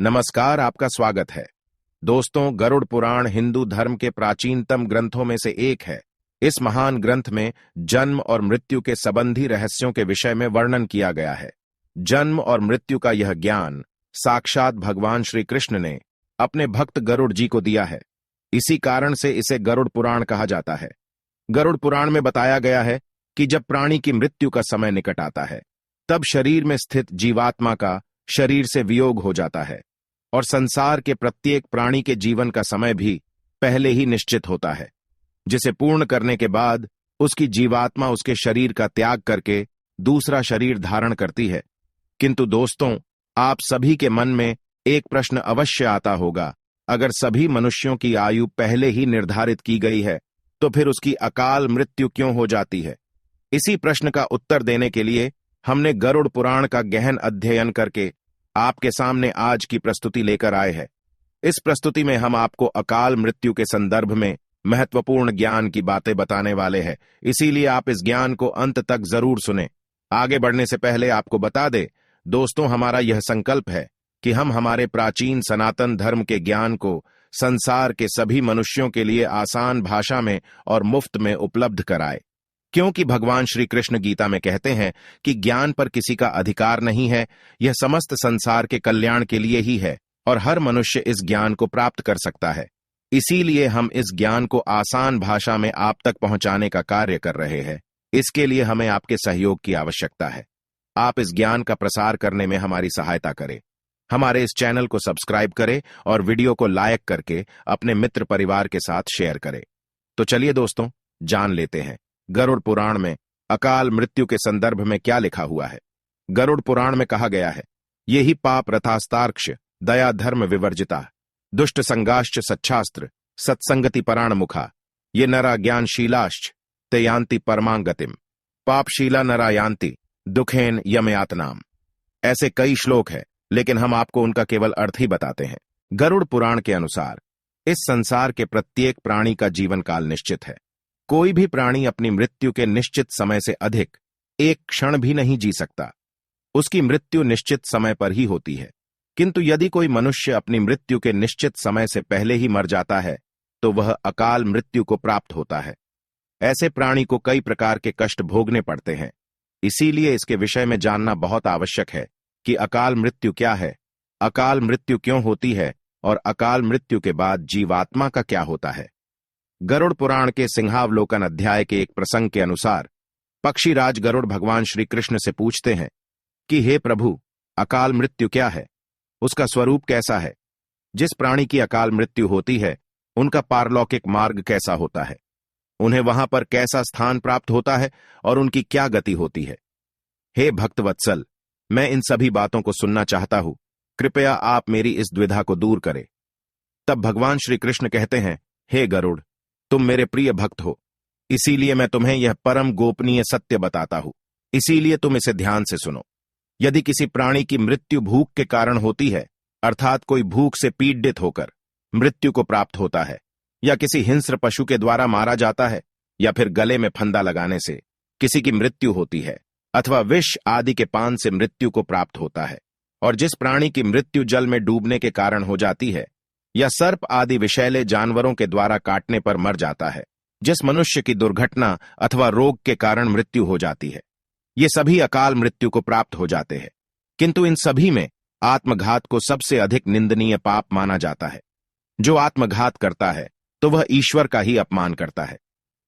नमस्कार, आपका स्वागत है। दोस्तों, गरुड़ पुराण हिंदू धर्म के प्राचीनतम ग्रंथों में से एक है। इस महान ग्रंथ में जन्म और मृत्यु के संबंधी रहस्यों के विषय में वर्णन किया गया है। जन्म और मृत्यु का यह ज्ञान साक्षात भगवान श्री कृष्ण ने अपने भक्त गरुड़ जी को दिया है। इसी कारण से इसे गरुड़ पुराण कहा जाता है। गरुड़ पुराण में बताया गया है कि जब प्राणी की मृत्यु का समय निकट आता है, तब शरीर में स्थित जीवात्मा का शरीर से वियोग हो जाता है और संसार के प्रत्येक प्राणी के जीवन का समय भी पहले ही निश्चित होता है, जिसे पूर्ण करने के बाद उसकी जीवात्मा उसके शरीर का त्याग करके दूसरा शरीर धारण करती है। किंतु दोस्तों, आप सभी के मन में एक प्रश्न अवश्य आता होगा, अगर सभी मनुष्यों की आयु पहले ही निर्धारित की गई है, तो फिर उसकी अकाल मृत्यु क्यों हो जाती है? इसी प्रश्न का उत्तर देने के लिए हमने गरुड़ पुराण का गहन अध्ययन करके आपके सामने आज की प्रस्तुति लेकर आए हैं। इस प्रस्तुति में हम आपको अकाल मृत्यु के संदर्भ में महत्वपूर्ण ज्ञान की बातें बताने वाले हैं, इसीलिए आप इस ज्ञान को अंत तक जरूर सुने। आगे बढ़ने से पहले आपको बता दें दोस्तों, हमारा यह संकल्प है कि हम हमारे प्राचीन सनातन धर्म के ज्ञान को संसार के सभी मनुष्यों के लिए आसान भाषा में और मुफ्त में उपलब्ध कराए, क्योंकि भगवान श्री कृष्ण गीता में कहते हैं कि ज्ञान पर किसी का अधिकार नहीं है, यह समस्त संसार के कल्याण के लिए ही है और हर मनुष्य इस ज्ञान को प्राप्त कर सकता है। इसीलिए हम इस ज्ञान को आसान भाषा में आप तक पहुंचाने का कार्य कर रहे हैं। इसके लिए हमें आपके सहयोग की आवश्यकता है। आप इस ज्ञान का प्रसार करने में हमारी सहायता करें। हमारे इस चैनल को सब्सक्राइब करें और वीडियो को लाइक करके अपने मित्र परिवार के साथ शेयर करें। तो चलिए दोस्तों, जान लेते हैं गरुड़ पुराण में अकाल मृत्यु के संदर्भ में क्या लिखा हुआ है। गरुड़ पुराण में कहा गया है, ये ही पाप रथास्तार्क्ष दया धर्म विवर्जिता दुष्ट संगाश्च सच्छास्त्र सत्संगति पराण मुखा ये नरा ज्ञानशीलाश्च ते यान्ति परमांगतिम पापशीला नरा यान्ति दुखेन यमयातनाम। ऐसे कई श्लोक है, लेकिन हम आपको उनका केवल अर्थ ही बताते हैं। गरुड़ पुराण के अनुसार इस संसार के प्रत्येक प्राणी का जीवन काल निश्चित है। कोई भी प्राणी अपनी मृत्यु के निश्चित समय से अधिक एक क्षण भी नहीं जी सकता। उसकी मृत्यु निश्चित समय पर ही होती है। किंतु यदि कोई मनुष्य अपनी मृत्यु के निश्चित समय से पहले ही मर जाता है, तो वह अकाल मृत्यु को प्राप्त होता है। ऐसे प्राणी को कई प्रकार के कष्ट भोगने पड़ते हैं। इसीलिए इसके विषय में जानना बहुत आवश्यक है कि अकाल मृत्यु क्या है, अकाल मृत्यु क्यों होती है और अकाल मृत्यु के बाद जीवात्मा का क्या होता है। गरुड़ पुराण के सिंहावलोकन अध्याय के एक प्रसंग के अनुसार पक्षीराज गरुड़ भगवान श्री कृष्ण से पूछते हैं कि हे प्रभु, अकाल मृत्यु क्या है, उसका स्वरूप कैसा है? जिस प्राणी की अकाल मृत्यु होती है, उनका पारलौकिक मार्ग कैसा होता है? उन्हें वहां पर कैसा स्थान प्राप्त होता है और उनकी क्या गति होती है? हे भक्तवत्सल, मैं इन सभी बातों को सुनना चाहता हूं। कृपया आप मेरी इस द्विधा को दूर करें। तब भगवान श्री कृष्ण कहते हैं, हे गरुड़, तुम मेरे प्रिय भक्त हो, इसीलिए मैं तुम्हें यह परम गोपनीय सत्य बताता हूं। इसीलिए तुम इसे ध्यान से सुनो। यदि किसी प्राणी की मृत्यु भूख के कारण होती है, अर्थात कोई भूख से पीड़ित होकर मृत्यु को प्राप्त होता है, या किसी हिंस्र पशु के द्वारा मारा जाता है, या फिर गले में फंदा लगाने से किसी की मृत्यु होती है, अथवा विष आदि के पान से मृत्यु को प्राप्त होता है, और जिस प्राणी की मृत्यु जल में डूबने के कारण हो जाती है, या सर्प आदि विषैले जानवरों के द्वारा काटने पर मर जाता है, जिस मनुष्य की दुर्घटना अथवा रोग के कारण मृत्यु हो जाती है, ये सभी अकाल मृत्यु को प्राप्त हो जाते हैं। किंतु इन सभी में आत्मघात को सबसे अधिक निंदनीय पाप माना जाता है। जो आत्मघात करता है, तो वह ईश्वर का ही अपमान करता है।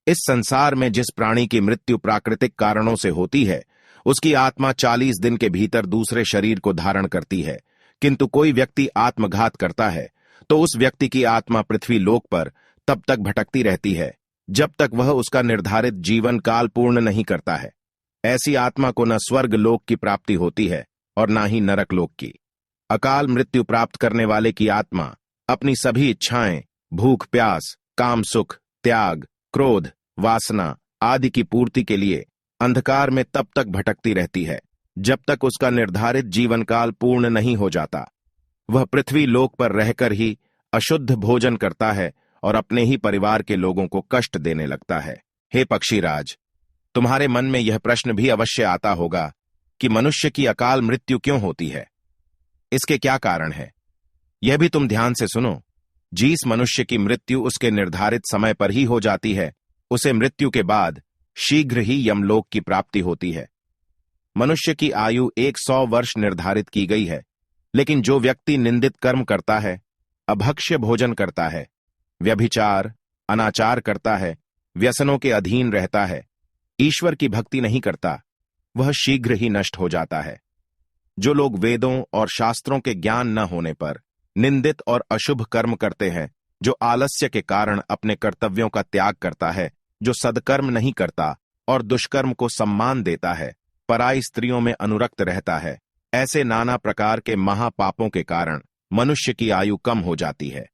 इस संसार में जिस प्राणी की मृत्यु प्राकृतिक कारणों से होती है, उसकी आत्मा 40 दिन के भीतर दूसरे शरीर को धारण करती है। किंतु कोई व्यक्ति आत्मघात करता है, तो उस व्यक्ति की आत्मा पृथ्वी लोक पर तब तक भटकती रहती है जब तक वह उसका निर्धारित जीवन काल पूर्ण नहीं करता है। ऐसी आत्मा को न स्वर्ग लोक की प्राप्ति होती है और न ही नरक लोक की। अकाल मृत्यु प्राप्त करने वाले की आत्मा अपनी सभी इच्छाएं, भूख प्यास, काम सुख, त्याग, क्रोध, वासना आदि की पूर्ति के लिए अंधकार में तब तक भटकती रहती है जब तक उसका निर्धारित जीवन काल पूर्ण नहीं हो जाता। वह पृथ्वी लोक पर रहकर ही अशुद्ध भोजन करता है और अपने ही परिवार के लोगों को कष्ट देने लगता है। हे पक्षीराज, तुम्हारे मन में यह प्रश्न भी अवश्य आता होगा कि मनुष्य की अकाल मृत्यु क्यों होती है, इसके क्या कारण है? यह भी तुम ध्यान से सुनो, जिस मनुष्य की मृत्यु उसके निर्धारित समय पर ही हो जाती है, उसे मृत्यु के बाद शीघ्र ही यमलोक की प्राप्ति होती है। मनुष्य की आयु 100 वर्ष निर्धारित की गई है, लेकिन जो व्यक्ति निंदित कर्म करता है, अभक्ष्य भोजन करता है, व्यभिचार, अनाचार करता है, व्यसनों के अधीन रहता है, ईश्वर की भक्ति नहीं करता, वह शीघ्र ही नष्ट हो जाता है। जो लोग वेदों और शास्त्रों के ज्ञान न होने पर निंदित और अशुभ कर्म करते हैं, जो आलस्य के कारण अपने कर्तव्यों का त्याग करता है, जो सदकर्म नहीं करता और दुष्कर्म को सम्मान देता है, पराई स्त्रियों में अनुरक्त रहता है, ऐसे नाना प्रकार के महापापों के कारण मनुष्य की आयु कम हो जाती है।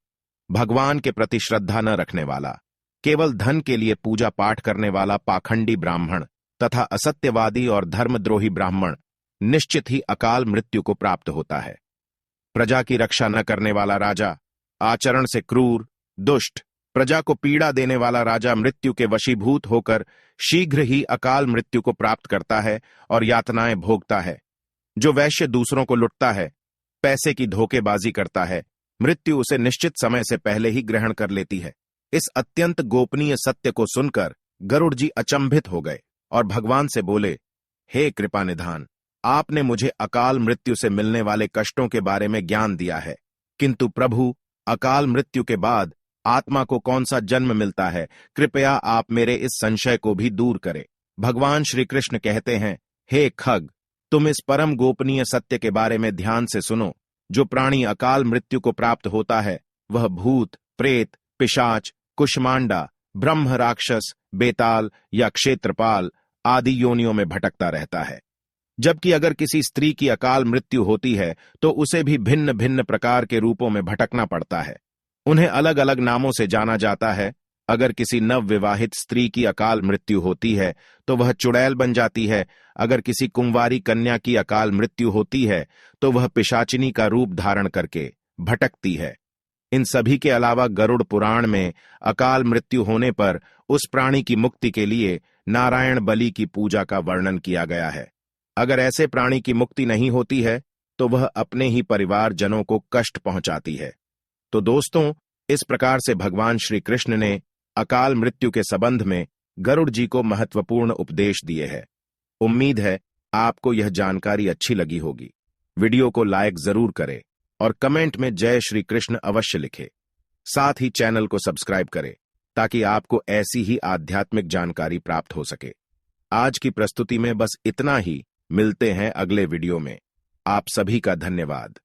भगवान के प्रति श्रद्धा न रखने वाला, केवल धन के लिए पूजा पाठ करने वाला पाखंडी ब्राह्मण तथा असत्यवादी और धर्मद्रोही ब्राह्मण निश्चित ही अकाल मृत्यु को प्राप्त होता है। प्रजा की रक्षा न करने वाला राजा, आचरण से क्रूर, दुष्ट, प्रजा को पीड़ा देने वाला राजा मृत्यु के वशीभूत होकर शीघ्र ही अकाल मृत्यु को प्राप्त करता है और यातनाएं भोगता है। जो वैश्य दूसरों को लुटता है, पैसे की धोखेबाजी करता है, मृत्यु उसे निश्चित समय से पहले ही ग्रहण कर लेती है। इस अत्यंत गोपनीय सत्य को सुनकर गरुड़ जी अचंभित हो गए और भगवान से बोले, हे कृपा निधान, आपने मुझे अकाल मृत्यु से मिलने वाले कष्टों के बारे में ज्ञान दिया है, किंतु प्रभु, अकाल मृत्यु के बाद आत्मा को कौन सा जन्म मिलता है? कृपया आप मेरे इस संशय को भी दूर करें। भगवान श्री कृष्ण कहते हैं, हे खग, तुम इस परम गोपनीय सत्य के बारे में ध्यान से सुनो। जो प्राणी अकाल मृत्यु को प्राप्त होता है, वह भूत, प्रेत, पिशाच, कुष्मांडा, ब्रह्म राक्षस, बेताल या क्षेत्रपाल आदि योनियों में भटकता रहता है। जबकि अगर किसी स्त्री की अकाल मृत्यु होती है, तो उसे भी भिन्न भिन्न प्रकार के रूपों में भटकना पड़ता है। उन्हें अलग अलग नामों से जाना जाता है। अगर किसी नवविवाहित स्त्री की अकाल मृत्यु होती है, तो वह चुड़ैल बन जाती है। अगर किसी कुंवारी कन्या की अकाल मृत्यु होती है, तो वह पिशाचिनी का रूप धारण करके भटकती है। इन सभी के अलावा गरुड़ पुराण में अकाल मृत्यु होने पर उस प्राणी की मुक्ति के लिए नारायण बलि की पूजा का वर्णन किया गया है। अगर ऐसे प्राणी की मुक्ति नहीं होती है, तो वह अपने ही परिवारजनों को कष्ट पहुंचाती है। तो दोस्तों, इस प्रकार से भगवान श्री कृष्ण ने अकाल मृत्यु के संबंध में गरुड़ जी को महत्वपूर्ण उपदेश दिए हैं। उम्मीद है आपको यह जानकारी अच्छी लगी होगी। वीडियो को लाइक जरूर करें और कमेंट में जय श्री कृष्ण अवश्य लिखें। साथ ही चैनल को सब्सक्राइब करें ताकि आपको ऐसी ही आध्यात्मिक जानकारी प्राप्त हो सके। आज की प्रस्तुति में बस इतना ही। मिलते हैं अगले वीडियो में। आप सभी का धन्यवाद।